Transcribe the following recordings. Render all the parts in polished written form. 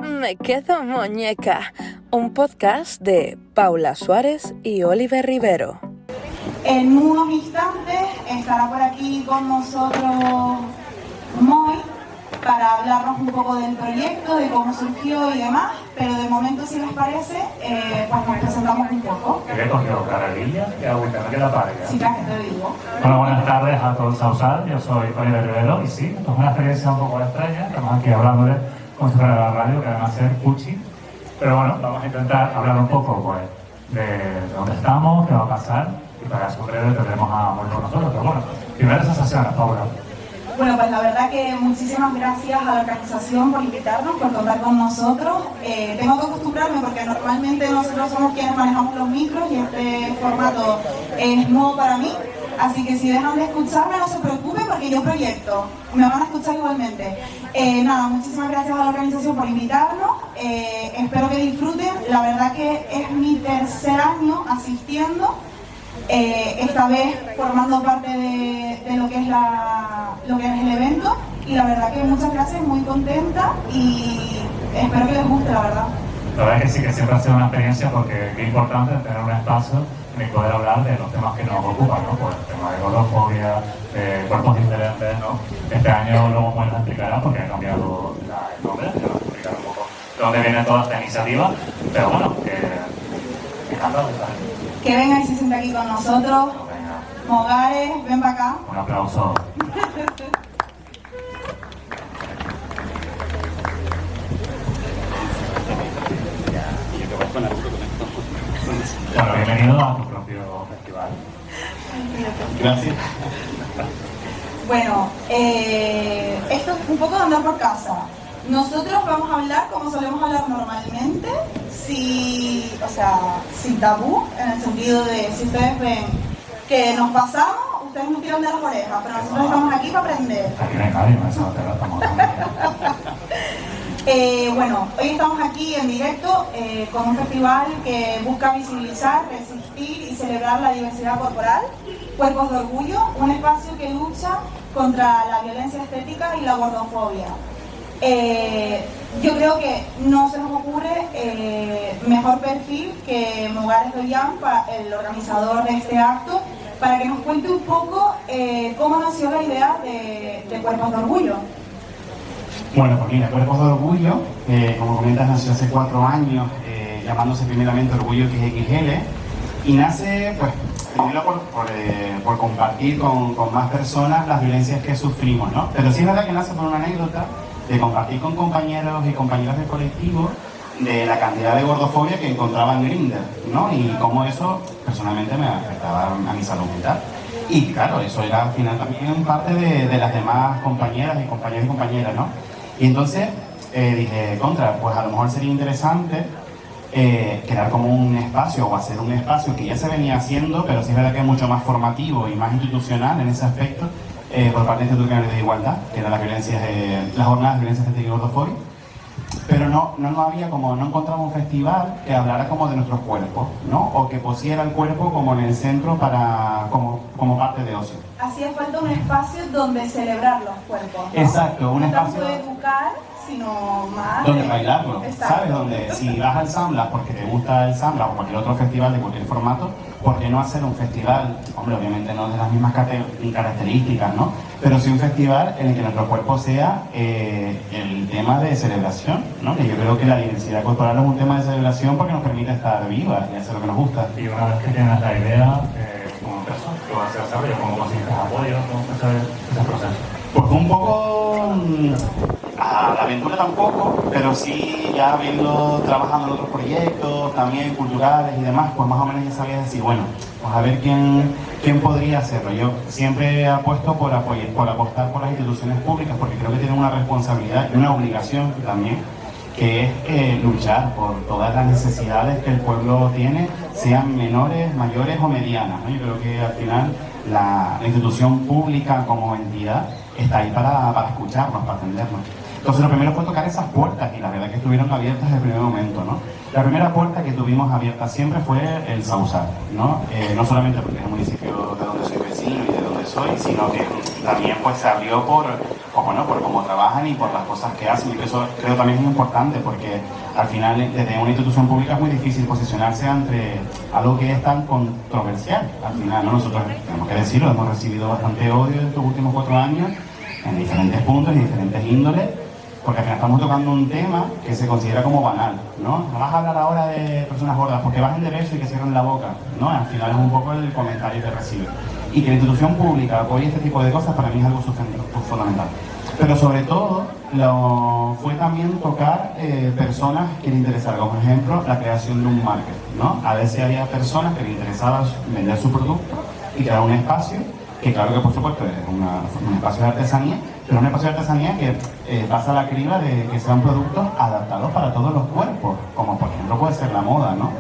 Me quedo muñeca, un podcast de Paula Suárez y Oliver Rivero. En unos instantes estará por aquí con nosotros Moy para hablarnos un poco del proyecto, de cómo surgió y demás, pero de momento, si les parece, pues nos presentamos un poco. ¿Qué he cogido? ¿Carrerilla? ¿Qué agüita? ¿No queda para Sí, claro, te digo. Bueno, buenas tardes a todos Sausal, yo soy Oliver Rivero y sí, esto es una experiencia un poco extraña, estamos aquí hablando como si fuera la radio, que además es Pucci, pero bueno, vamos a intentar hablar un poco pues, de dónde estamos, qué va a pasar, y para eso breve tendremos a Moy con nosotros, pero bueno, primeras sensaciones, Paula. Bueno, pues la verdad que muchísimas gracias a la organización por invitarnos, por contar con nosotros. Tengo que acostumbrarme porque normalmente nosotros somos quienes manejamos los micros y este formato es nuevo para mí. Así que si dejan de escucharme, no se preocupen porque yo proyecto. Me van a escuchar igualmente. Nada, muchísimas gracias a la organización por invitarnos. Espero que disfruten. La verdad que es mi tercer año asistiendo. Esta vez formando parte de lo que es el evento, y la verdad que muchas gracias, muy contenta y espero que les guste, la verdad. La verdad que sí, que siempre ha sido una experiencia porque es importante tener un espacio y poder hablar de los temas que nos ocupan, ¿no? Por el tema de gordofobia, de cuerpos diferentes, ¿no? Este año luego Moy nos explicará porque ha cambiado el nombre, que nos explicará un poco de dónde viene toda esta iniciativa, pero bueno, que encantado. Que venga y se sienta aquí con nosotros. Mogares, ven para acá. Un aplauso. Bueno, bienvenido a tu propio festival. Gracias. Bueno, esto es un poco de andar por casa. Nosotros vamos a hablar como solemos hablar normalmente, sin tabú, en el sentido de si ustedes ven que nos pasamos, ustedes nos tiran de las orejas, pero nosotros estamos aquí para aprender. Aquí no hay nadie, no es hotel, estamos Bueno, hoy estamos aquí en directo con un festival que busca visibilizar, resistir y celebrar la diversidad corporal, Cuerpos de Orgullo, un espacio que lucha contra la violencia estética y la gordofobia. Yo creo que no se nos ocurre mejor perfil que Mogares Doyan, el organizador de este acto, para que nos cuente un poco cómo nació la idea de Cuerpos de Orgullo. Bueno, pues mira, Cuerpos de Orgullo, como comentas, nació hace 4 años, llamándose primeramente Orgullo XXL, y nace, pues, primero por compartir con más personas las violencias que sufrimos, ¿no? Pero sí es verdad que nace por una anécdota de compartir con compañeros y compañeras del colectivo de la cantidad de gordofobia que encontraba en Grindr, ¿no? Y cómo eso personalmente me afectaba a mi salud mental. Y claro, eso era al final también parte de las demás compañeras, ¿no? Y entonces dije, pues a lo mejor sería interesante crear como un espacio o hacer un espacio que ya se venía haciendo, pero sí es verdad que es mucho más formativo y más institucional en ese aspecto, por parte del Instituto Canario de Igualdad, que eran las jornadas de violencia estética y gordofobia, pero no encontramos un festival que hablara como de nuestros cuerpos, ¿no? O que pusiera el cuerpo como en el centro como parte de ocio. Hacía falta un espacio donde celebrar los cuerpos, ¿no? Exacto, un espacio tanto educar, sino más donde bailarlo, exacto. ¿Sabes? Donde si vas al Sambla porque te gusta el Sambla o cualquier otro festival de cualquier formato, ¿por qué no hacer un festival? Hombre, obviamente no de las mismas características, ¿no? Pero sí un festival en el que nuestro cuerpo sea el tema de celebración, ¿no? Que yo creo que la diversidad corporal es un tema de celebración porque nos permite estar vivas y hacer lo que nos gusta. Y una vez que tienes la idea, ¿cómo empezó? ¿Qué vas a hacer? ¿Cómo conseguiste apoyo? ¿Cómo empezó ese proceso? Pues fue un poco a la aventura tampoco, pero sí ya habiendo trabajado en otros proyectos, también culturales y demás, pues más o menos ya sabía decir, bueno, pues a ver quién podría hacerlo. Yo siempre he apuesto por apostar por las instituciones públicas, porque creo que tienen una responsabilidad y una obligación también, que es luchar por todas las necesidades que el pueblo tiene, sean menores, mayores o medianas, ¿no? Yo creo que al final la institución pública como entidad está ahí para escucharnos, para atendernos. Entonces lo primero fue tocar esas puertas y la verdad que estuvieron abiertas desde el primer momento, ¿no? La primera puerta que tuvimos abierta siempre fue el Sausal, ¿no? No solamente porque es el municipio de donde soy vecino y de donde soy, sino que también pues se abrió por cómo trabajan y por las cosas que hacen. Y eso creo también es importante porque al final desde una institución pública es muy difícil posicionarse ante algo que es tan controversial. Al final, ¿no? Nosotros tenemos que decirlo, hemos recibido bastante odio en estos últimos 4 años en diferentes puntos y diferentes índoles, porque al final estamos tocando un tema que se considera como banal, ¿no? No vas a hablar ahora de personas gordas porque bajen de peso y que cierren la boca, ¿no? Al final es un poco el comentario que recibe. Y que la institución pública apoye este tipo de cosas para mí es algo fundamental. Pero sobre todo fue también tocar personas que le interesaran, como por ejemplo la creación de un market, ¿no? A veces había personas que le interesaba vender su producto y crear un espacio, que claro que por supuesto es un espacio de artesanía, pero un espacio de artesanía que pasa la criba de que sean productos adaptados para todos los cuerpos, como por ejemplo puede ser la moda, ¿no?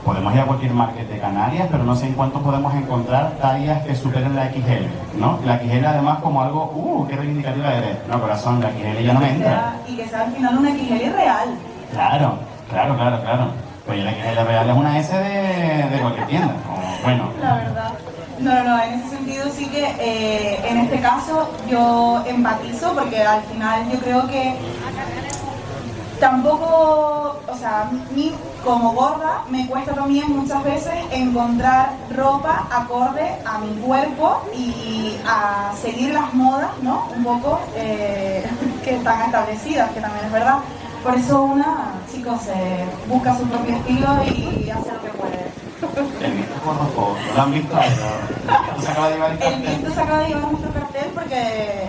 Podemos ir a cualquier market de Canarias, pero no sé en cuánto podemos encontrar tallas que superen la XL, ¿no? La XL además como algo, qué reivindicativa eres. No, corazón, la XL ya no me entra. Y que sea al final una XL real. Claro. Pues la XL real es una S de cualquier tienda. Bueno. La verdad. No, en ese sentido sí que en este caso yo empatizo porque al final yo creo que tampoco, o sea, a mí como gorda me cuesta también muchas veces encontrar ropa acorde a mi cuerpo y a seguir las modas, ¿no? Un poco que están establecidas, que también es verdad. Por eso una, chicos, busca su propio estilo y hace lo que puede. El viento es gordofóbico, ¿lo han visto? El viento se acaba de llevar el cartel. El viento se acaba de llevar nuestro cartel porque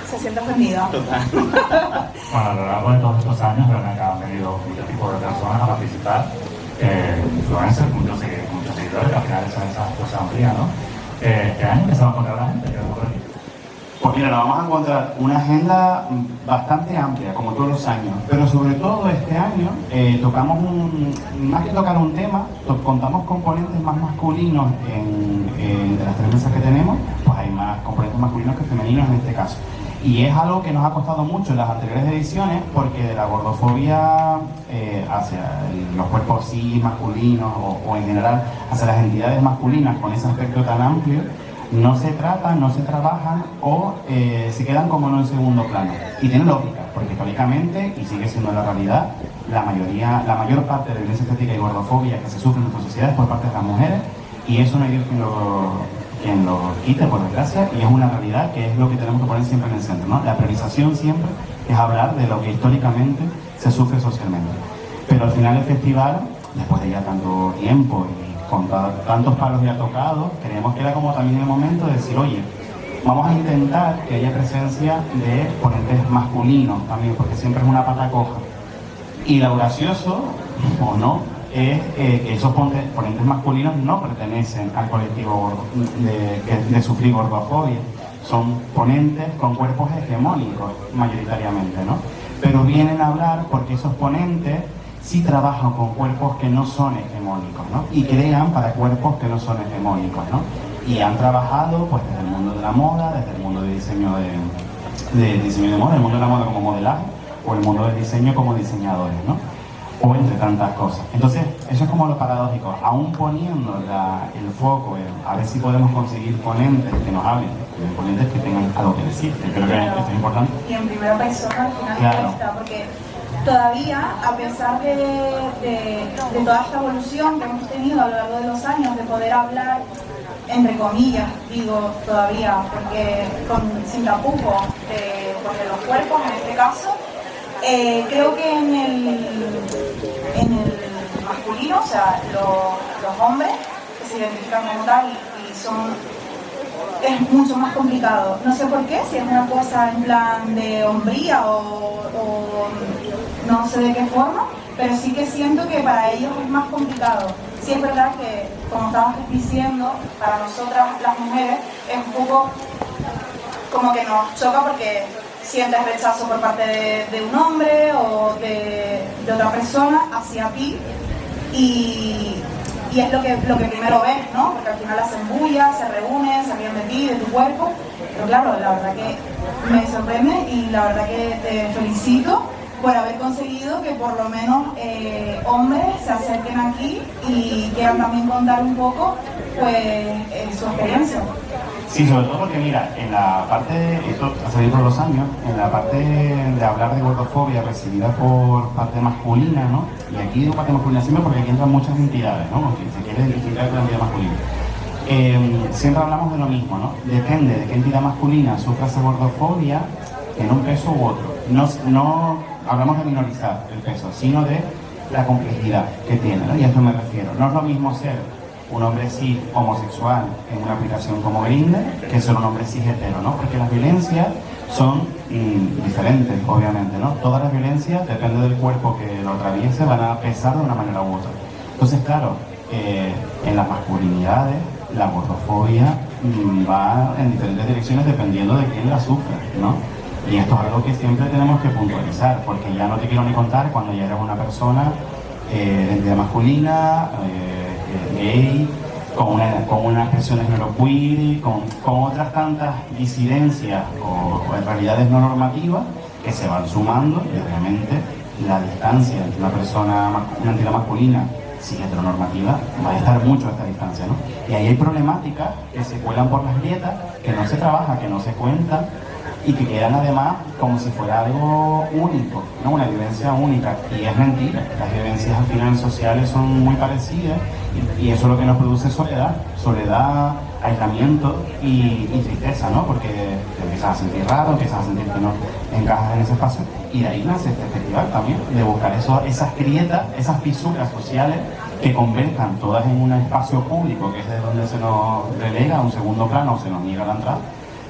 se siente ofendida. Bueno, a lo largo de todos estos años realmente han venido muchos tipos de personas a participar, influencers, muchos seguidores, que al final esa cosa amplia, ¿no? Este año que se va a encontrar la gente, Pues mira, nos vamos a encontrar una agenda bastante amplia, como todos los años, pero sobre todo este año tocamos más que tocar un tema, contamos componentes más masculinos de las 3 mesas que tenemos, pues hay más componentes masculinos que femeninos en este caso. Y es algo que nos ha costado mucho en las anteriores ediciones porque de la gordofobia hacia los cuerpos cis masculinos o en general hacia las entidades masculinas con ese aspecto tan amplio, no se tratan, no se trabajan o se quedan como en un segundo plano. Y tiene lógica, porque históricamente, y sigue siendo la realidad, la mayor parte de violencia estética y gordofobia que se sufre en nuestra sociedad es por parte de las mujeres, y eso no hay Dios quien lo quite, por desgracia, y es una realidad que es lo que tenemos que poner siempre en el centro, ¿no? La priorización siempre es hablar de lo que históricamente se sufre socialmente. Pero al final el festival, después de ya tanto tiempo y con tantos palos ya tocados, creemos que era como también el momento de decir, oye, vamos a intentar que haya presencia de ponentes masculinos también, porque siempre es una pata coja. Y lo gracioso, o no, es que esos ponentes masculinos no pertenecen al colectivo de sufrir gordofobia. Son ponentes con cuerpos hegemónicos, mayoritariamente, ¿no? Pero vienen a hablar porque esos ponentes sí trabajan con cuerpos que no son hegemónicos, ¿no? Y crean para cuerpos que no son hegemónicos, ¿no? Y han trabajado pues desde el mundo de la moda, desde el mundo de diseño de moda, el mundo de la moda como modelaje, o el mundo del diseño como diseñadores, ¿no? O entre tantas cosas. Entonces, eso es como lo paradójico. Aún poniendo el foco en a ver si podemos conseguir ponentes que nos hablen, ponentes que tengan algo que decir. Yo creo que esto es importante. Y en primera persona al final claro. Está, porque todavía, a pesar de toda esta evolución que hemos tenido a lo largo de los años, de poder hablar, entre comillas, digo todavía, porque sin tapujos, porque los cuerpos en este caso, creo que en el masculino, o sea, los hombres que se identifican como tal y es mucho más complicado. No sé por qué, si es una cosa en plan de hombría o no sé de qué forma, pero sí que siento que para ellos es más complicado. Sí es verdad que, como estabas diciendo, para nosotras las mujeres es un poco como que nos choca porque sientes rechazo por parte de un hombre o de otra persona hacia ti y es lo que primero ves, ¿no? Porque al final hacen bulla, se reúnen, se ríen de ti, de tu cuerpo, pero claro, la verdad que me sorprende y la verdad que te felicito por haber conseguido que por lo menos hombres se acerquen aquí y quieran también contar un poco pues su experiencia. Sí, sobre todo porque mira, en la parte, esto ha salido por los años, en la parte de hablar de gordofobia recibida por parte masculina, ¿no? Y aquí digo parte masculina siempre porque aquí entran muchas entidades, ¿no? Porque se quiere identificar con la entidad masculina. Siempre hablamos de lo mismo, ¿no? Depende de qué entidad masculina sufra esa gordofobia en un peso u otro. No hablamos de minorizar el peso, sino de la complejidad que tiene, ¿no? Y a esto me refiero. No es lo mismo ser un hombre cis homosexual en una aplicación como Grindr que ser un hombre cis hetero, ¿no? Porque las violencias son diferentes, obviamente, ¿no? Todas las violencias, depende del cuerpo que lo atraviese, van a pesar de una manera u otra. Entonces, claro, en las masculinidades, la gordofobia va en diferentes direcciones dependiendo de quién la sufre, ¿no? Y esto es algo que siempre tenemos que puntualizar, porque ya no te quiero ni contar cuando ya eres una persona de identidad masculina, gay, con unas expresiones neuroqueer, con otras tantas disidencias o en realidades no normativas que se van sumando y obviamente la distancia entre una persona, una entidad masculina sí heteronormativa, va a estar mucho a esta distancia, ¿no? Y ahí hay problemáticas que se cuelan por las grietas, que no se trabaja, que no se cuentan y que quedan además como si fuera algo único, ¿no? Una vivencia única, y es mentira. Las vivencias al final sociales son muy parecidas y eso es lo que nos produce soledad, aislamiento y tristeza, ¿no? Porque te empiezas a sentir raro, empiezas a sentir que no encajas en ese espacio, y de ahí nace este festival también, de buscar esas grietas, esas fisuras sociales que converjan todas en un espacio público, que es de donde se nos relega a un segundo plano o se nos niega la entrada,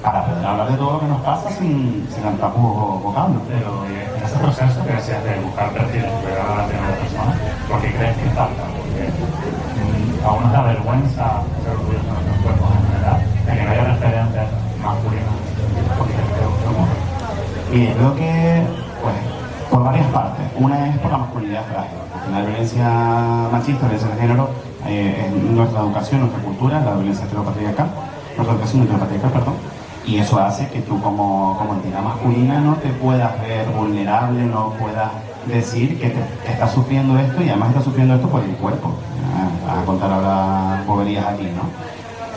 para poder hablar de todo lo que nos pasa sin andar vocando. Pero en ese proceso que decías de buscar perfiles que llegar a la primera persona, ¿por qué crees que falta? Porque aún nos da vergüenza ser orgullosos de nuestros cuerpos en general, de que no haya referentes masculinos. ¿Por qué crees que ocurre? Y creo que, pues, por varias partes. Una es por la masculinidad frágil. La violencia machista, la violencia de género, en nuestra educación, nuestra cultura, la violencia heteropatriarcal, nuestra educación heteropatriarcal, perdón. Y eso hace que tú como entidad masculina no te puedas ver vulnerable, no puedas decir que te estás sufriendo esto, y además estás sufriendo esto por el cuerpo. Vas a contar ahora boberías aquí, ¿no?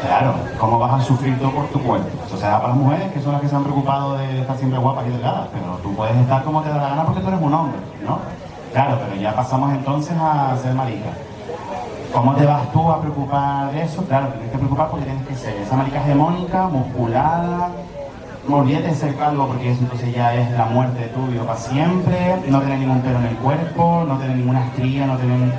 Claro, ¿cómo vas a sufrir tú por tu cuerpo? Eso se da para las mujeres, que son las que se han preocupado de estar siempre guapas y delgadas, pero tú puedes estar como te da la gana porque tú eres un hombre, ¿no? Claro, pero ya pasamos entonces a ser marica. ¿Cómo te vas tú a preocupar de eso? Claro, tienes que preocupar porque tienes que ser esa marica hegemónica, musculada, olvídate de ser calvo porque eso entonces ya es la muerte de tu vida para siempre, no tener ningún pelo en el cuerpo, no tener ninguna estría, no tener...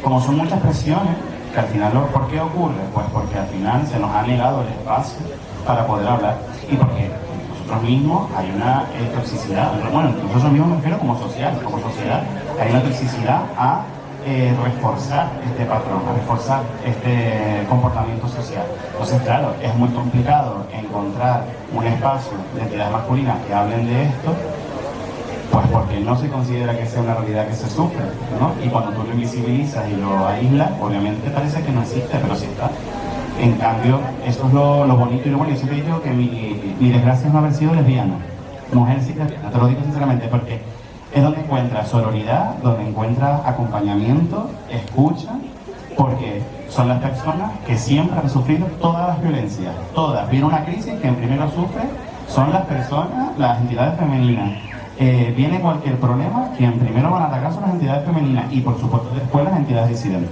Como son muchas presiones, que al final, ¿por qué ocurre? Pues porque al final se nos ha negado el espacio para poder hablar, y porque nosotros mismos hay una toxicidad, bueno, nosotros mismos me refiero como sociedad, hay una toxicidad a reforzar este patrón, a reforzar este comportamiento social. Entonces, claro, es muy complicado encontrar un espacio de entidades masculinas que hablen de esto, pues porque no se considera que sea una realidad que se sufre, ¿no? Y cuando tú lo invisibilizas y lo aíslas, obviamente parece que no existe, pero sí está. En cambio, eso es lo bonito y lo bueno. Yo siempre he dicho que mi desgracia es no haber sido lesbiana, mujer sí lesbiana, te lo digo sinceramente, porque es donde encuentras sororidad, donde encuentras acompañamiento, escucha, porque son las personas que siempre han sufrido todas las violencias, todas. Viene una crisis, quien primero sufre son las personas, las entidades femeninas. Viene cualquier problema, quien primero van a atacar son las entidades femeninas y por supuesto después las entidades disidentes.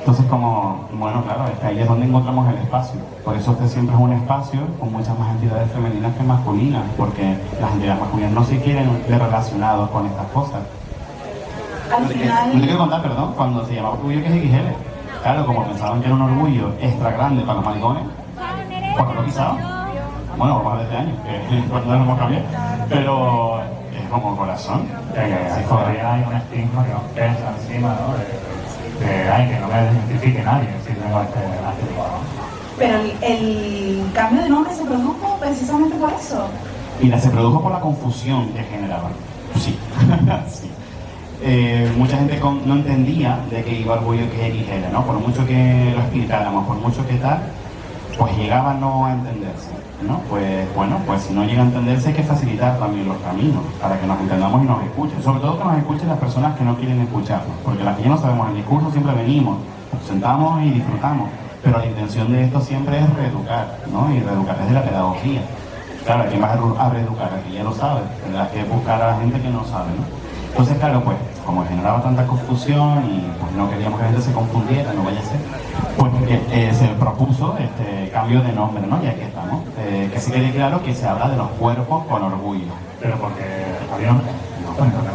Entonces, como, bueno, claro, es que ahí es donde encontramos el espacio. Por eso este siempre es un espacio con muchas más entidades femeninas que masculinas, porque las entidades masculinas no se quieren ver relacionados con estas cosas. Al final... No te quiero contar, perdón, cuando se llamaba orgullo que es XL. Claro, como pensaban que era un orgullo extra grande para los maricones, cuando lo pisaban. Bueno, más de este año, que cuando no hemos cambiado. Pero es como corazón. Todavía hay un estigma que nos pesa encima, ¿no? Que no me identifique nadie si tengo este lugar. Pero el cambio de nombre se produjo precisamente por eso. Mira, se produjo por la confusión que generaban. Sí. Sí. Mucha gente no entendía de qué iba Orgullo que es XL, ¿no? Por mucho que lo explicáramos, por mucho que tal, pues llegaba no a entenderse, ¿no? Pues bueno, pues si no llega a entenderse hay que facilitar también los caminos para que nos entendamos y nos escuchen. Sobre todo que nos escuchen las personas que no quieren escucharnos, porque las que ya no sabemos el discurso siempre venimos, nos sentamos y disfrutamos, pero la intención de esto siempre es reeducar, ¿no? Y reeducar desde la pedagogía. Claro, ¿a quién vas a reeducar? Aquí ya lo sabes, tendrás que buscar a la gente que no sabe, ¿no? Entonces, claro, pues, como generaba tanta confusión y pues, no queríamos que la gente se confundiera, no vaya a ser, pues se propuso este cambio de nombre, ¿no? Y aquí estamos. Que sí quede claro que se habla de los cuerpos con orgullo. Pero porque había un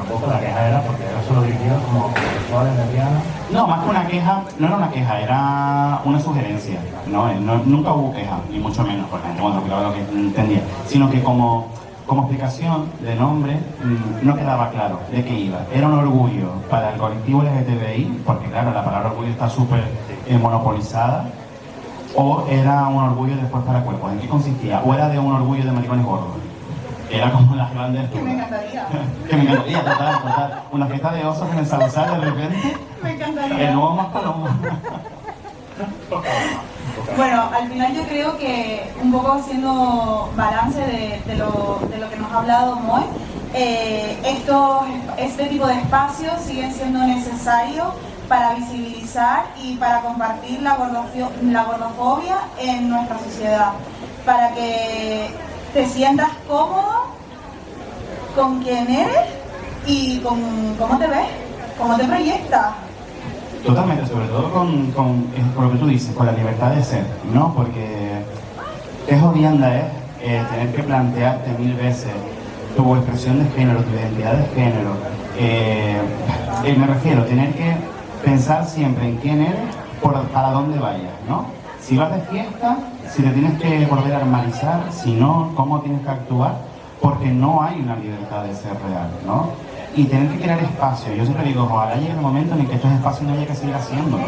poco la queja era porque era solo dirigido como homosexuales, lesbianas. No, más que una queja, no era una queja, era una sugerencia. Nunca hubo queja, ni mucho menos, porque la gente cuando explicaba lo que entendía, sino que como explicación de nombre no quedaba claro de qué iba. Era un orgullo para el colectivo LGTBI, porque claro, la palabra orgullo está súper monopolizada, o era un orgullo después para cuerpos. ¿En qué consistía? O era de un orgullo de maricones gordos. Era como las grandes... Que me encantaría. Que me encantaría, total. Una fiesta de osos en el Salazar de repente. Me encantaría. El nuevo más palomo. Bueno, al final yo creo que un poco haciendo balance de lo que nos ha hablado Moy, este tipo de espacios siguen siendo necesarios para visibilizar y para compartir la gordofobia en nuestra sociedad, para que te sientas cómodo con quién eres y con cómo te ves, cómo te proyectas. Totalmente, sobre todo con lo que tú dices, con la libertad de ser, ¿no? Porque es odianda, tener que plantearte 1000 veces tu expresión de género, tu identidad de género. Me refiero, tener que pensar siempre en quién eres para dónde vayas, ¿no? Si vas de fiesta, si te tienes que volver a armonizar, si no, cómo tienes que actuar, porque no hay una libertad de ser real, ¿no? Y tener que crear espacio. Yo siempre digo, ojalá llegue el momento en el que estos espacios no haya que seguir haciéndolo,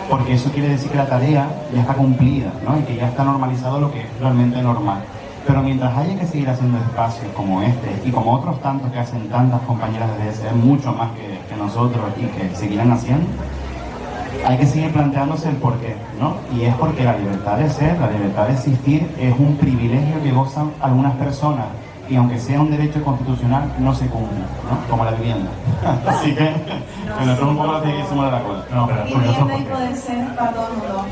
porque eso quiere decir que la tarea ya está cumplida, ¿no? Y que ya está normalizado lo que es realmente normal. Pero mientras haya que seguir haciendo espacios como este y como otros tantos que hacen tantas compañeras de DSE, mucho más que nosotros y que seguirán haciendo, hay que seguir planteándose el porqué, ¿no? Y es porque la libertad de ser, la libertad de existir es un privilegio que gozan algunas personas y aunque sea un derecho constitucional no se cumple, ¿no? Como la vivienda. Así que me lo un poco lo que hicimos de la cola. No, pero es curioso Vivienda y porque poder ser para todo el mundo.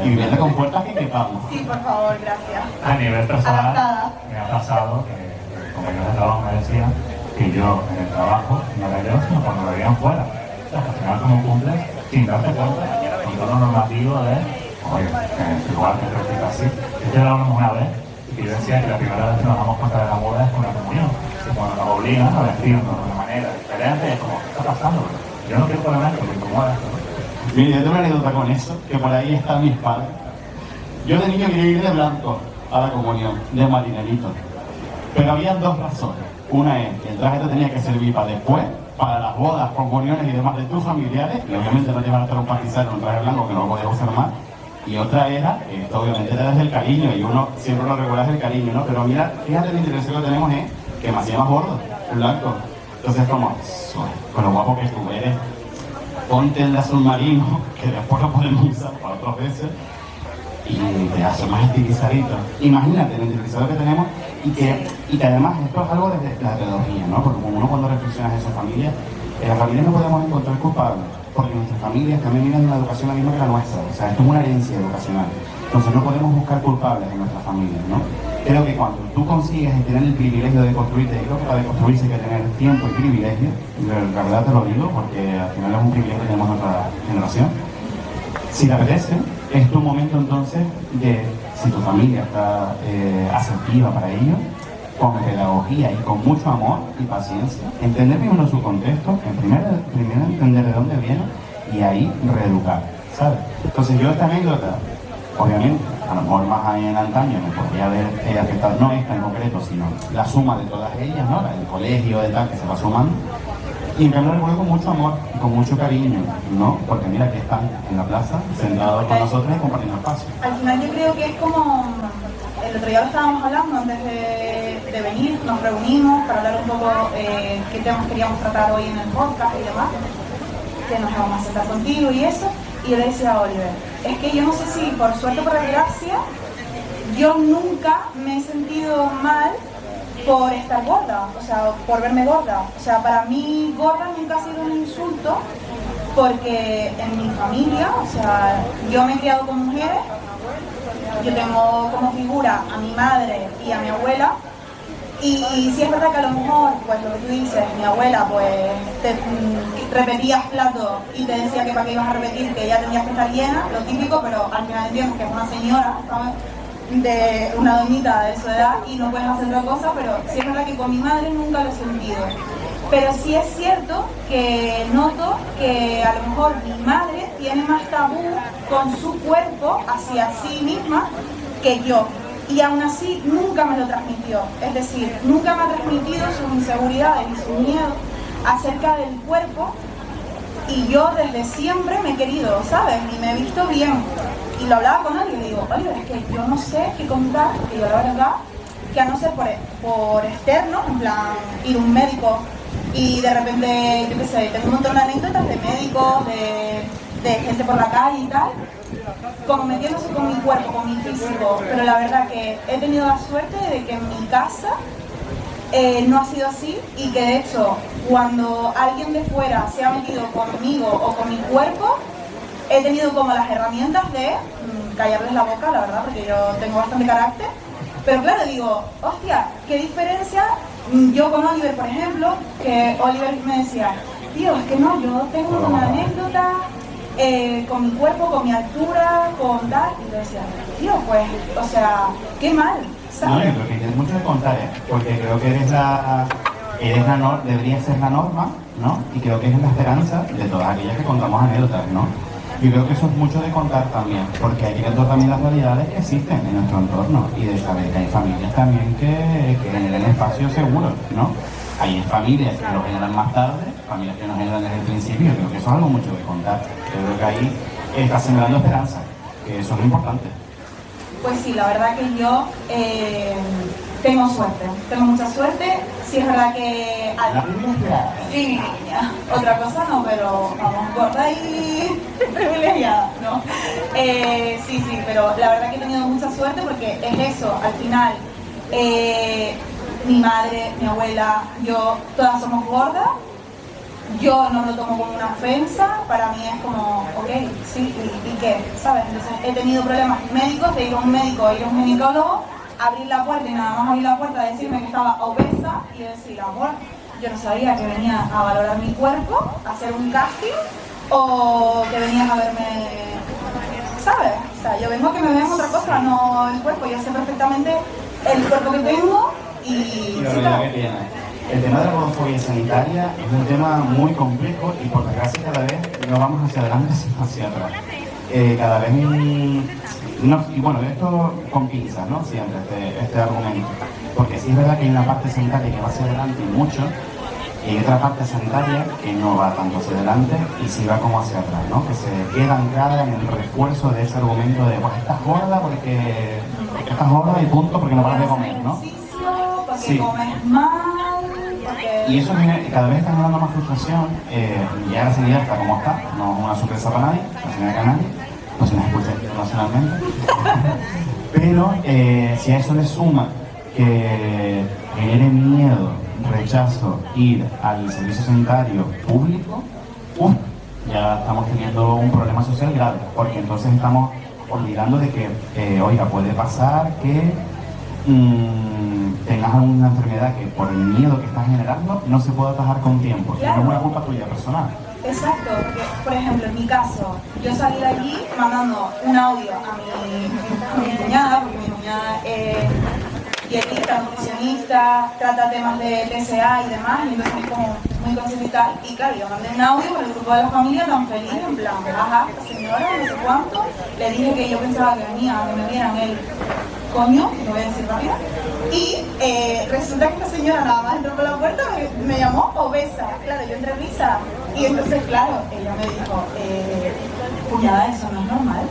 Y vivienda con puertas que quepamos. Sí, por favor, gracias. a nivel personal Adaptada. me ha pasado que compañeros de trabajo me decían que yo en el trabajo no la veo sino cuando lo veían fuera. O sea, al final como cumples sin darte cuenta con todo lo normativo de oye, es igual que te así. Esto lo hablamos una vez y yo decía que la primera vez que nos damos cuenta de la moda es con la comunión. Que cuando nos obligan a vestirnos de una manera diferente es como, ¿qué está pasando? Yo no quiero ponerme esto, me incomoda esto, ¿no? Mire, yo tengo una anécdota con eso, que por ahí están mis padres. Yo de niño quería ir de blanco a la comunión, de marinerito. Pero había dos razones. Una es que el traje te tenía que servir para después, para las bodas, comuniones y demás de tus familiares, y obviamente no te iban a traumatizar con un traje blanco que no lo podías usar más. Y otra era, esto obviamente era desde el cariño, y uno siempre lo recuerda desde el cariño, ¿no? Pero mira, fíjate la interacción que tenemos es que me hacía más gordo, el blanco. Entonces como, con lo guapo que tú eres, ponte el azul marino, que después lo podemos usar para otras veces, y te hace más estilizadito. Imagínate el estilizado que tenemos y que además esto es algo desde la pedagogía, ¿no? Porque como uno cuando reflexiona en su familia, en la familia no podemos encontrar culpables, porque nuestras familias también vienen de una educación la misma que la nuestra, o sea, esto es una herencia educacional. Entonces no podemos buscar culpables en nuestras familias, ¿no? Creo que cuando tú consigues tener el privilegio de construirte, yo creo que para construirse hay que tener tiempo y privilegio, la verdad te lo digo, porque al final es un privilegio que tenemos nuestra generación. Si te apetece, es tu momento entonces de, si tu familia está asertiva para ello, con pedagogía y con mucho amor y paciencia, entender primero su contexto, primero entender de dónde viene y ahí reeducar, ¿sabes? Entonces yo esta anécdota, obviamente, a lo mejor más en antaño me podría haber afectado, no esta en concreto, sino la suma de todas ellas, ¿no? El colegio, de tal, que se va sumando. Y en cambio lo recuerdo con mucho amor y con mucho cariño, ¿no? Porque mira que están en la plaza, sentados con nosotros y compartiendo espacio. Al final yo creo que es como, el otro día lo estábamos hablando antes de venir, nos reunimos para hablar un poco qué temas queríamos tratar hoy en el podcast y demás, que nos íbamos a sentar contigo y eso, y yo le decía a Oliver, es que yo no sé si por suerte o por desgracia, yo nunca me he sentido mal por estar gorda, o sea, por verme gorda. O sea, para mí gorda nunca ha sido un insulto porque en mi familia, o sea, yo me he criado con mujeres, yo tengo como figura a mi madre y a mi abuela, y sí es verdad que a lo mejor, pues lo que tú dices, mi abuela pues te repetías platos y te decía que para qué ibas a repetir, que ya tenías que estar llena, lo típico, pero al final entiendo que es una señora, ¿sabes? De una doñita de su edad y no puedes hacer otra cosa, pero sí es verdad que con mi madre nunca lo he sentido. Pero sí es cierto que noto que a lo mejor mi madre tiene más tabú con su cuerpo hacia sí misma que yo. Y aún así nunca me lo transmitió. Es decir, nunca me ha transmitido sus inseguridades y sus miedos acerca del cuerpo. Y yo desde siempre me he querido, ¿sabes? Y me he visto bien. Y lo hablaba con él y le digo, Oliver, es que yo no sé qué contar, porque yo la verdad, que a no ser por externo, en plan, ir a un médico y de repente, yo qué sé, tengo un montón de anécdotas de médicos, de gente por la calle y tal, como metiéndose con mi cuerpo, con mi físico, pero la verdad que he tenido la suerte de que en mi casa no ha sido así y que de hecho cuando alguien de fuera se ha metido conmigo o con mi cuerpo, he tenido como las herramientas de callarles la boca, la verdad, porque yo tengo bastante carácter, pero claro, digo, hostia, qué diferencia yo con Oliver, por ejemplo, que Oliver me decía, tío, es que no, yo tengo una anécdota con mi cuerpo, con mi altura, con tal, y yo decía, tío, pues, o sea, qué mal, ¿sabes? No, yo creo que tienes mucho que contar, porque creo que debería ser la norma, ¿no? Y creo que es la esperanza de todas aquellas que contamos anécdotas, ¿no? Y creo que eso es mucho de contar también, porque hay que ver también las realidades que existen en nuestro entorno y de saber que hay familias también que generan espacios seguros, ¿no? Hay familias que lo generan más tarde, familias que nos generan desde el principio, yo creo que eso es algo mucho de contar. Yo creo que ahí está sembrando esperanza, que eso es lo importante. Pues sí, la verdad que yo tengo suerte, tengo mucha suerte. Sí es verdad que... Sí, mi niña. Otra cosa no, pero vamos, gorda y privilegiada, ¿no? Sí, pero la verdad que he tenido mucha suerte porque es eso, al final, mi madre, mi abuela, yo, todas somos gordas. Yo no lo tomo como una ofensa, para mí es como, ok, sí, ¿y qué? ¿Sabes? Entonces he tenido problemas médicos, de ir a un médico, ir a un ginecólogo, abrir la puerta y nada más abrir la puerta, decirme que estaba obesa y decir, amor, yo no sabía que venía a valorar mi cuerpo, a hacer un casting, o que venías a verme, ¿sabes? O sea, yo vengo a que me vean otra cosa, no el cuerpo, yo sé perfectamente el cuerpo que tengo y... la realidad que tiene. El tema de la gordofobia sanitaria es un tema muy complejo y por desgracia cada vez no vamos hacia adelante sino hacia atrás. Cada vez y bueno, esto con pinzas, ¿no? Siempre este argumento. Porque sí es verdad que hay una parte sanitaria que va hacia adelante y mucho, y hay otra parte sanitaria que no va tanto hacia adelante y sí va como hacia atrás, ¿no? Que se queda anclada en el refuerzo de ese argumento de, pues estás gorda porque estás gorda y punto porque no paras de comer, ¿no? Porque comes mal. Y eso cada vez está generando más frustración. Ya la sanidad está como está, no es una sorpresa para nadie, la sanidad de nadie, no se nos escucha internacionalmente. Pero si a eso le suma que genere miedo, rechazo, ir al servicio sanitario público, ya estamos teniendo un problema social grave, porque entonces estamos olvidando de que, oiga, puede pasar que tengas alguna enfermedad que por el miedo que estás generando no se puede atajar con tiempo, claro. No es una culpa tuya personal. Exacto, porque por ejemplo en mi caso, yo salí de allí mandando un audio a mi cuñada, porque mi cuñada es dietista, nutricionista, trata temas de TCA y demás, y entonces es como muy consciente y tal, y claro, yo mandé un audio por el grupo de la familia tan feliz, en plan, ajá, señora, no sé cuánto, le dije que yo pensaba que venía, que me vieran el coño, lo voy a decir rápido, y resulta que esta señora nada más entró por la puerta, me llamó obesa, claro, yo entré risa, y entonces claro, ella me dijo, cuñada, eso no es normal.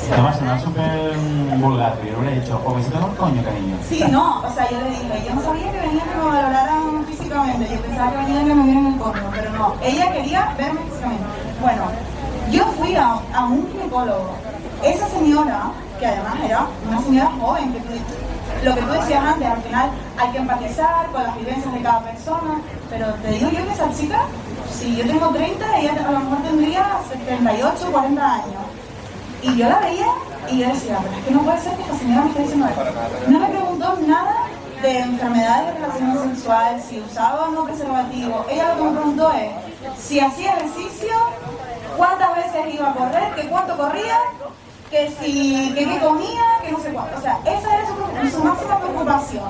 Te va a sonar súper vulgar, yo le hubiera dicho, obesito no el coño, cariño. Sí, no, o sea, yo le dije, yo no sabía que venía que me valoraran físicamente, yo pensaba que venía que me vieran el coño, pero no, ella quería verme físicamente. Bueno, yo fui a un ginecólogo, esa señora, que además era una señora joven, lo que tú decías antes, al final hay que empatizar con las vivencias de cada persona, pero te digo yo que esa chica si yo tengo 30, ella a lo mejor tendría 78, 40 años. Y yo la veía y yo decía, pero es que no puede ser que esta señora me esté diciendo esto. No me preguntó nada de enfermedades de relación sexual, si usaba o no preservativo. Ella lo que me preguntó es si hacía ejercicio, cuántas veces iba a correr, que cuánto corría, que qué comía, que no sé cuánto. O sea, esa era su máxima preocupación.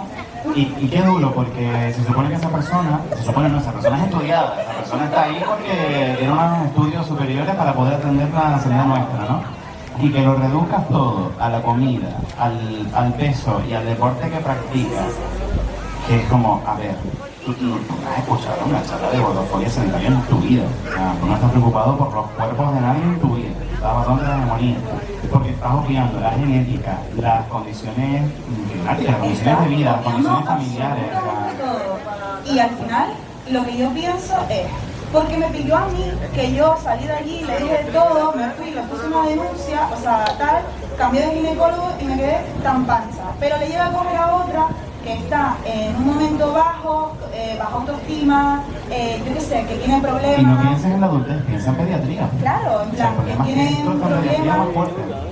Y qué duro, porque se supone que esa persona es estudiada, esa persona está ahí porque tiene unos estudios superiores para poder atender la sanidad nuestra, ¿no? Y que lo reduzcas todo a la comida, al peso y al deporte que practicas, que es como, a ver, tú has escuchado una charla de gordofobia sanitaria en tu vida, o sea, tú no estás preocupado por los cuerpos de nadie en tu vida, estás bastante de la hegemonía, porque estás obviando la genética, las condiciones climáticas, las condiciones de vida, las condiciones familiares. Y al final, lo que yo pienso es, porque me pilló a mí, que yo salí de allí, le dije todo, me fui, le puse una denuncia, o sea, tal, cambié de ginecólogo y me quedé tan panza. Pero le lleva a coger a otra que está en un momento bajo, baja autoestima, yo qué sé, que tiene problemas. Y no pienses en la adultez, piensa en pediatría. Claro, en plan, que tiene un problema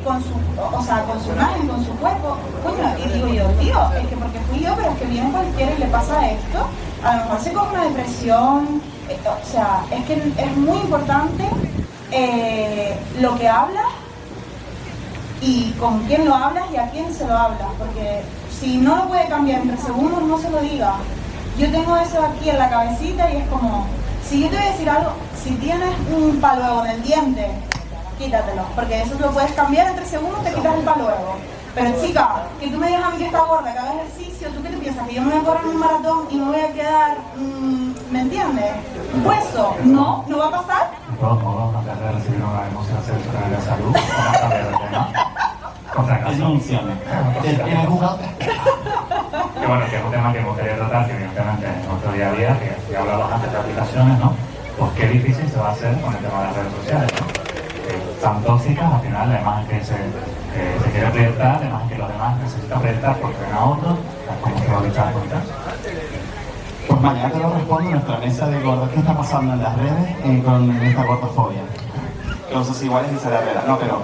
con su imagen, con su cuerpo. Coño, y digo yo, tío, es que porque fui yo, pero es que viene cualquiera y le pasa esto, a lo mejor se coge una depresión, o sea, es que es muy importante lo que hablas y con quién lo hablas y a quién se lo hablas, porque si no lo puede cambiar entre segundos, no se lo diga. Yo tengo eso aquí en la cabecita y es como, si yo te voy a decir algo, si tienes un paluego en el diente, quítatelo, porque eso lo puedes cambiar entre segundos, te quitas el paluego. Pero chica, que tú me digas a mí que está gorda, que haga ejercicio, ¿tú qué te piensas? ¿Que yo me voy a correr un maratón y me voy a quedar, me entiendes? Un hueso, no va a pasar. De todos modos, antes de recibir una denuncia del Servicio Nacional de Salud, vamos a cambiar de tema. Contra caso. Denúnciame. ¿Tienes jugador? Que bueno, que es un tema que me gustaría tratar, que evidentemente en nuestro día a día, que ya hablamos antes de aplicaciones, ¿no? Pues qué difícil se va a hacer con el tema de las redes sociales, ¿no? Tan tóxicas, al final la imagen que se quiere proyectar, la imagen que los demás necesitan proyectar porque ven a otros, ¿cómo se va a luchar contra eso? Pues mañana te lo respondo en nuestra mesa de gordos. ¿Qué está pasando en las redes con esta gordofobia? Cosas iguales y se la verdad. No, pero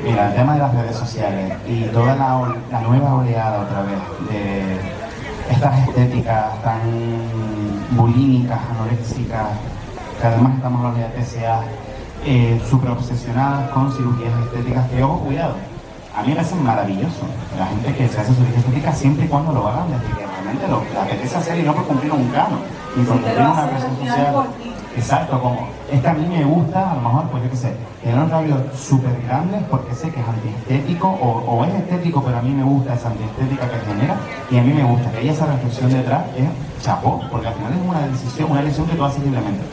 mira, el tema de las redes sociales y toda la nueva oleada otra vez de estas estéticas tan bulímicas, anoréxicas, que además estamos en la unidad de TCA, súper obsesionadas con cirugías estéticas, que ojo, cuidado, a mí me parece maravilloso la gente que se hace cirugía estética siempre y cuando lo hagan desde que realmente lo apetece hacer y no por cumplir un canon, ni por cumplir una presión social. Exacto, como es que a mí me gusta, a lo mejor, pues yo qué sé, tener un labio súper grande porque sé que es antiestético o es estético, pero a mí me gusta esa antiestética que genera y a mí me gusta que haya esa reflexión detrás, es chapó, porque al final es una elección que tú haces libremente.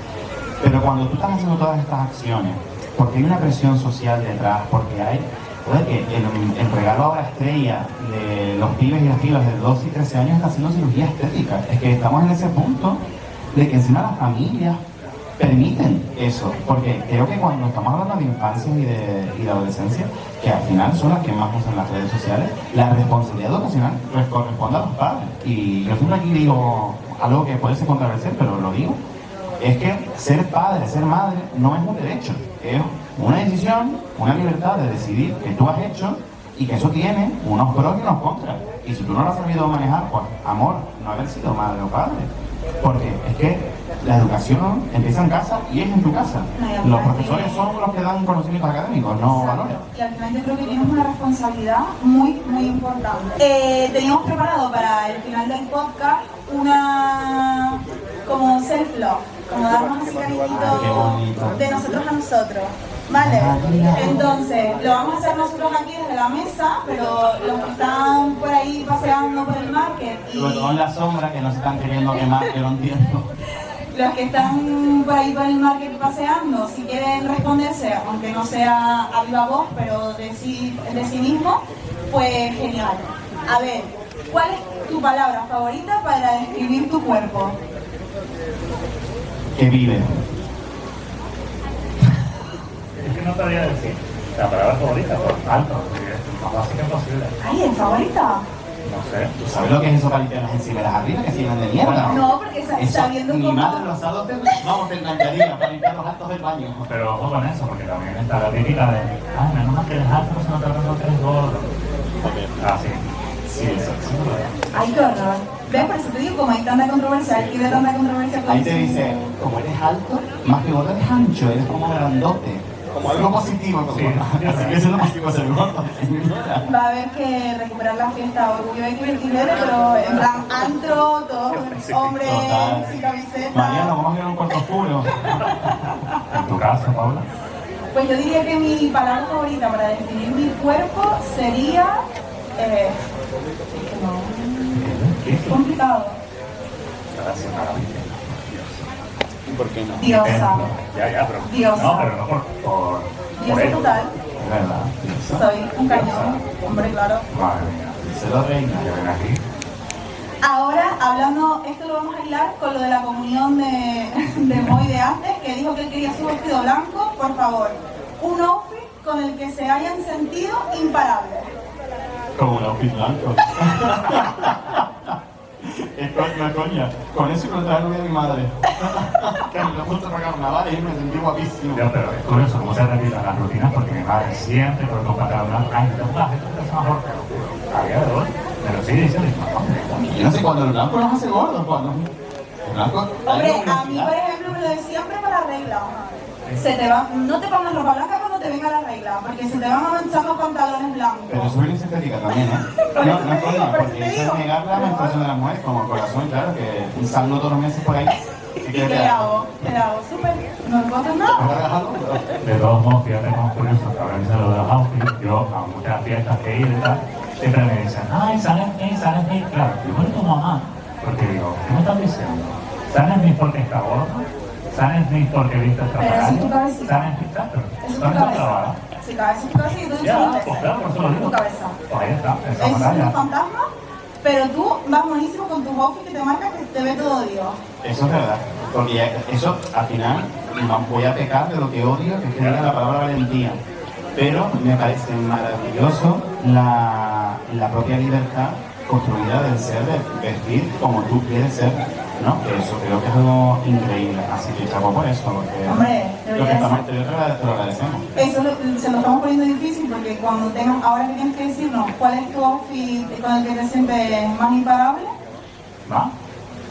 Pero cuando tú estás haciendo todas estas acciones, porque hay una presión social detrás, porque hay, que el regalo ahora estrella de los pibes y las pibas de 12 y 13 años está haciendo cirugía estética, es que estamos en ese punto de que encima las familias permiten eso, porque creo que cuando estamos hablando de infancia y de adolescencia, que al final son las que más usan las redes sociales, la responsabilidad educacional corresponde a los padres. Y yo siempre aquí digo algo que puede ser controversial, pero lo digo, es que ser padre, ser madre, no es un derecho, es una decisión, una libertad de decidir que tú has hecho y que eso tiene unos pros y unos contras. Y si tú no lo has sabido manejar, pues amor, no haber sido madre o padre. Porque es que la educación empieza en casa y es en tu casa. Los profesores son los que dan conocimientos académicos, no valores. Y al final yo creo que tienes una responsabilidad muy, muy importante. Teníamos preparado para el final del podcast una como self-love, como darnos así cariñito de nosotros a nosotros. ¿Vale? Entonces, lo vamos a hacer nosotros aquí desde la mesa, pero los que están por ahí paseando por el market y... Con la sombra que nos están queriendo quemar, que no entiendo. Los que están por ahí por el market paseando, si quieren responderse, aunque no sea a viva voz, pero de sí mismo, pues genial. A ver, ¿cuál es tu palabra favorita para describir tu cuerpo? Que vive. Es que no sabía decir la palabra favorita, por alto, porque es más básica imposible. Ay, ¿en favorita? No sé. ¿Tú sabes lo que es eso para limpiar las encimeras arriba? Que se llenan de mierda. No, porque sabiendo Mi cómo... madre los sábados vamos, te encantaría para limpiar los altos del baño. Pero ojo con eso, porque también está la típica de, ay, menos mal que eres alto, si no te hablando que eres gordo. Ah, sí. Sí, eso es verdad. Ay, qué horror. ¿Ves? Por eso te digo, como hay tanta controversia, hay de tanta controversia con Ahí te dice, como eres alto, más que gordo eres ancho, eres como grandote. Como algo positivo, como Sí. así que eso es lo positivo ser gordo. Va a haber que recuperar la fiesta Orgullo XXL, pero en plan antro, todos hombres, Total. sin camiseta. Mariano, vamos a ir a un cuarto oscuro. En tu caso, Paula. Pues yo diría que mi palabra favorita para definir mi cuerpo sería... es que no, ¿Qué? es complicado. Gracias, maravilla. ¿Y por qué no? Diosa. Ya, pero. Diosa. No, pero no por Diosa ello. total. Es verdad. Soy un cañón, hombre, claro. Madre mía. Díselo, reina. Que ven aquí. Ahora, hablando, esto lo vamos a hilar con lo de la comunión de Moy de antes, que dijo que él quería su vestido blanco. Por favor, un outfit con el que se hayan sentido imparables. Como un outfit blanco. Es una coña. Con eso y con la novia de mi madre. Que me lo he puesto para carnaval y me sentí guapísimo. Ya, pero es curioso cómo se repiten las rutinas porque mi madre siempre con un pantalón blanco. Ay, no, esto es mejor, pero a día de hoy me lo sigue diciendo. Yo no sé cuando el blanco nos hace gordos, cuando el blanco. Hombre, a mí, por ejemplo, me lo de siempre para la regla. Se te va, no te pongas ropa blanca cuando te venga la regla, porque se te van a manchar los pantalones blancos. Pero eso es sintética también, ¿eh? Por No, eso no te es digo, coña, por eso porque te eso digo. es negar la menstruación de las mujeres como el corazón, claro, que salgo todos los meses por ahí. ¿Y qué le hago? ¿Qué le hago? Súper, no puedo hacer nada. De todos modos, fíjate como curioso que ahora dice lo de los outfits. Yo, a muchas fiestas que he ido y tal, siempre me dicen, ay, San Smith, claro, yo con tu mamá, porque digo, ¿qué me estás diciendo? ¿San Smith porque está gordo? ¿San Smith porque viste esta Pero eso es tu cabecita. ¿San Smith, claro? Eso es tu ¿Dónde está cabeza. clavada? Si cabeza es tu cabeza y tú Ya, dices pues claro, por eso lo digo. tu cabeza. Pues ahí está, esa Eso es batalla. un fantasma, pero tú vas buenísimo con tu outfit que te marca que te ve todo Dios. Eso es verdad, porque eso al final voy a pecar de lo que odio, que es que diga la palabra valentía. Pero me parece maravilloso la propia libertad construida del ser, de vestir como tú quieres ser, ¿no? Que eso creo que es algo increíble, así que chapo por eso, porque Hombre, lo que debería estamos, ser. te lo agradecemos. Eso se lo estamos poniendo difícil porque cuando tengas, ahora que tienes que decirnos cuál es tu outfit con el que te sientes más imparable, ¿Va?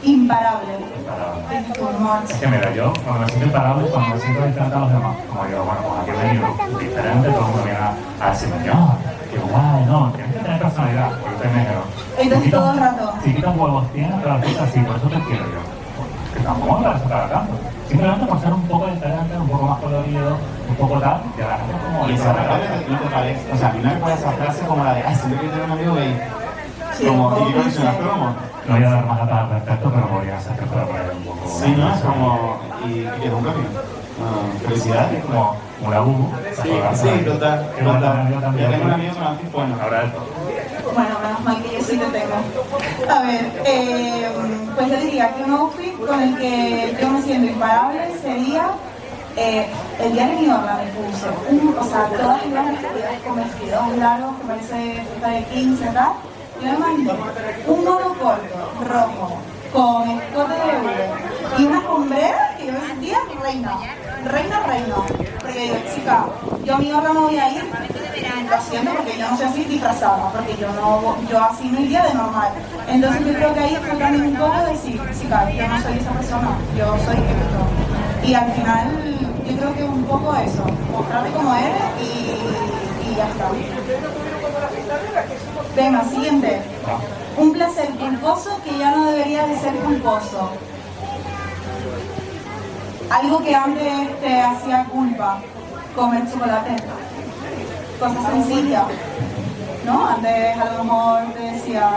imparable. Imparable. Es tu humor. Es que mira, yo cuando me siento imparable, cuando me siento diferente a los demás, como digo, bueno, pues aquí he venido diferente, todo el mundo viene a decirme, no, que guay, no, tienes que tener personalidad, porque soy negro. Entonces todo el rato. Chiquitos huevos tienes, pero las cosas así, por eso te quiero yo. Que tampoco me parece para tanto. Simplemente por ser un poco diferente, un poco más colorido, un poco tal, y a la gente como... Y esa verdad no te parece, o sea, a mí no me puede esa frase como la de, ay, siempre quiero tener un amigo gay. Sí, Como, un poco y digo eso en las cliché. promos. No voy a dar más datos al respecto, pero podría ser que fuera por ahí un poco... Sí, ¿no? Es como, y que es un cambio. Felicidades. Como una bubu. Sí, total. Que bueno, Total. yo también. Ya tengo un amigo con antes, bueno. Ahora esto. Bueno, menos mal que yo sí te tengo. A ver, pues yo diría que un outfit con el que yo me siento imparable sería el día de mi horla me puse. O sea, todas iban vestidas con vestidos largos que parece fiesta de 15, tal. Yo me mandé un mono corto, rojo, con escote de hule y una sombrera que yo me sentía reina. Porque digo, chica, yo a mi horla no voy a ir, lo siento porque yo no soy así disfrazada, porque yo así no iría de normal. Entonces yo creo que ahí fue también un poco decir, chica, yo no soy esa persona, yo soy esto. Y al final yo creo que un poco eso, mostrarte como eres y ya está. Venga, siguiente. Un placer culposo que ya no debería de ser culposo. Algo que antes te hacía culpa, comer chocolate. Cosas sencillas, ¿no? Antes a lo mejor te decía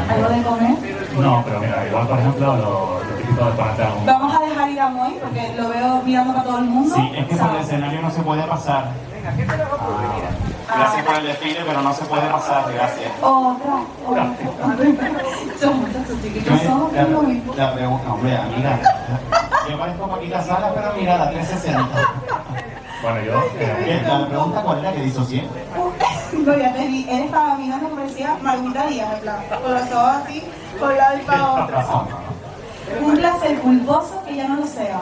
algo de comer. No, pero mira, igual por ejemplo lo típico de ponerte algún... Vamos a dejar ir a Moy porque lo veo mirando para todo el mundo. Sí, es que por el ¿sabes? escenario no se puede pasar. Gracias por el desfile, pero no se puede pasar, gracias. Otra. Son muchos chiquitos, son muy... La pregunta, hombre, amiga. Yo parezco Paquita Sala, pero mira, la 360. Bueno, yo... La pregunta cuál era que disocié. No, ya te vi, él estaba mirando que parecía Margarita Díaz, en plan, con los ojos así, por un lado y para otro. Un placer culposo que ya no lo sea.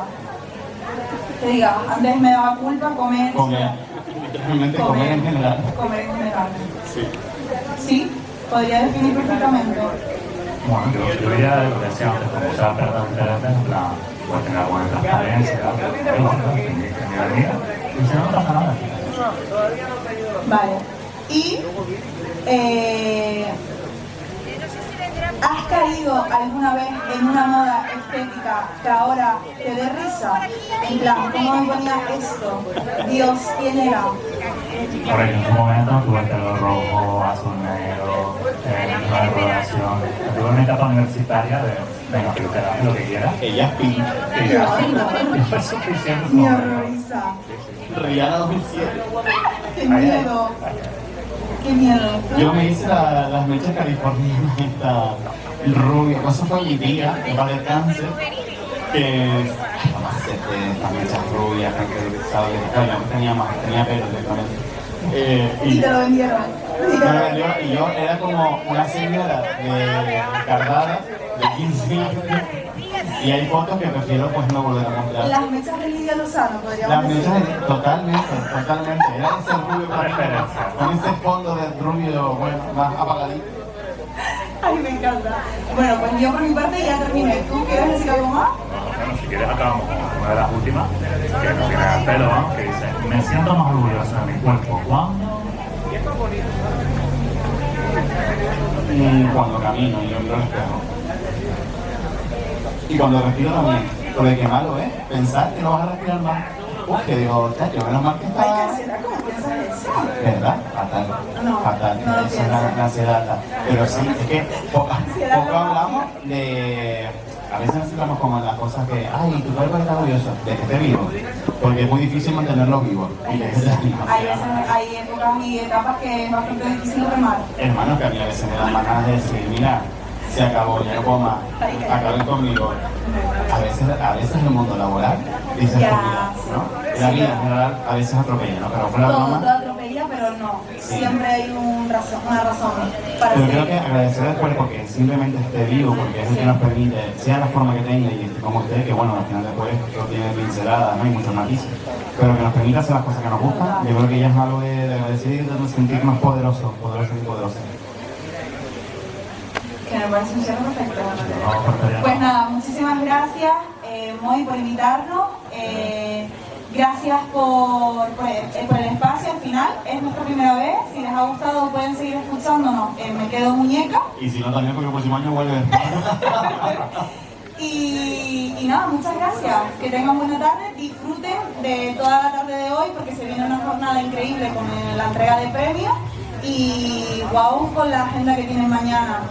Que diga, antes me daba culpa comer. Realmente comer en general. Comer en general. Sí. Sí, podría definir perfectamente. Bueno, yo diría lo que decía antes, como usar perdas diferentes, en plan, pues tener alguna transparencia, en mi avenida, y si no, no pasa nada. Vale. Y ¿has caído alguna vez en una moda estética que ahora te dé risa? En plan, ¿cómo me ponía esto? Dios, ¿quién era? Por ejemplo, en su momento tuve el pelo rojo, azul negro, una decoración. Tuve una etapa universitaria de venga, peluquera, lo que quiera. Ella es Pink. Y fue suficiente. Me horroriza. Rihanna 2007. ¡Qué miedo! ¡Qué miedo! Yo me hice las mechas californianas, esta rubia, eso fue mi tía, que va de cáncer, que vamos a hacerte estas mechas rubias, caracterizadas, yo no tenía pelo directamente. Y te lo vendieron. Y yo era como una señora de cardada de 15 años. Y hay fotos que prefiero pues no volver a mostrar. Las mechas de Lidia Lozano, podríamos Las decir. mechas, totalmente. Era ese rubio con ese fondo de rubio, bueno, más apagadito. Ay, me encanta. Bueno, pues yo por mi parte ya terminé. ¿Tú quieres decir algo más? Bueno, si quieres acabamos con una de las últimas, que no tiene el pelo, ¿no? Que dice, me siento más orgulloso de mi cuerpo. ¿Cuándo? Cuando camino y yo miro el espejo. Y cuando respiro también, porque qué malo es pensar que no vas a respirar más. Uf, que digo, chacho, menos mal que Ay, está... ¿qué será? ¿Cómo piensas eso? ¿Verdad? Fatal. No, Fatal. no lo Eso es la ansiedad. Pero sí, es que poco hablamos de... A veces hablamos como en las cosas que, ay, tu cuerpo está orgulloso de que esté vivo. Porque es muy difícil mantenerlo vivo. Hay veces, hay épocas y etapas que es bastante difícil remar. Hermano, que a mí a veces me dan más ganas de decir, mira, se acabó, ya no puedo más, acaben conmigo. A veces el mundo laboral dice Ya, estupidez, ¿no? La vida en general a veces atropella, ¿no? Pero fuera Todo broma. atropella, pero no. Sí. Siempre hay una razón para Pero creo seguir. que agradecer al cuerpo que simplemente esté vivo, porque es el que nos permite, sea la forma que tenga y esté como usted, que bueno, al final después eso tiene pinceladas, ¿no? Y muchos matices, pero que nos permita hacer las cosas que nos gustan, yo creo que ya es algo de agradecer y de sentirnos poderosos y poderosos. Que me parece un cierre perfecto. No, porque Pues nada, muchísimas gracias, Moy, por invitarnos. Gracias por el espacio al final. Es nuestra primera vez. Si les ha gustado, pueden seguir escuchándonos. Me quedo muñeca. Y si no, también porque el próximo año vuelve. Y nada, muchas gracias. Que tengan buena tarde. Disfruten de toda la tarde de hoy porque se viene una jornada increíble con la entrega de premios. Y wow con la agenda que tienen mañana.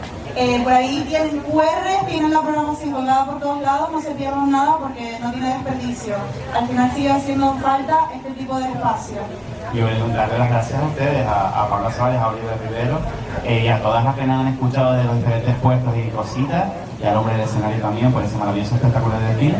Por ahí tienen QR, tienen la programación colgada por todos lados, no se pierdan nada porque no tiene desperdicio. Al final sigue haciendo falta este tipo de espacio. Y voy a darle las gracias a ustedes, a Pablo Suárez, a Oliver Rivero, y a todas las que nos han escuchado de los diferentes puestos y cositas, y al hombre del escenario también por ese maravilloso espectáculo de desfile.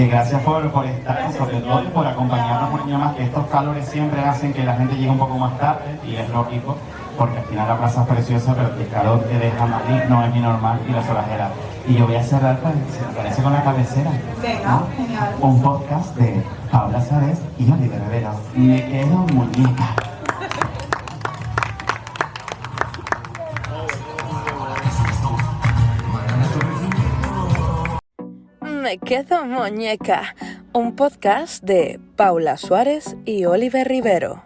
Gracias por estar, sobre todo, y por acompañarnos un año más, que estos calores siempre hacen que la gente llegue un poco más tarde, y es lógico, porque al final la plaza es preciosa, pero el calor que deja Madrid no es ni normal, y las olajeras. Y yo voy a cerrar, si me parece, con la cabecera. Venga, ¿no? genial. Un podcast de Paula Suárez y Oliver Rivero. Me quedo muñeca. Me quedo muñeca, un podcast de Paula Suárez y Oliver Rivero.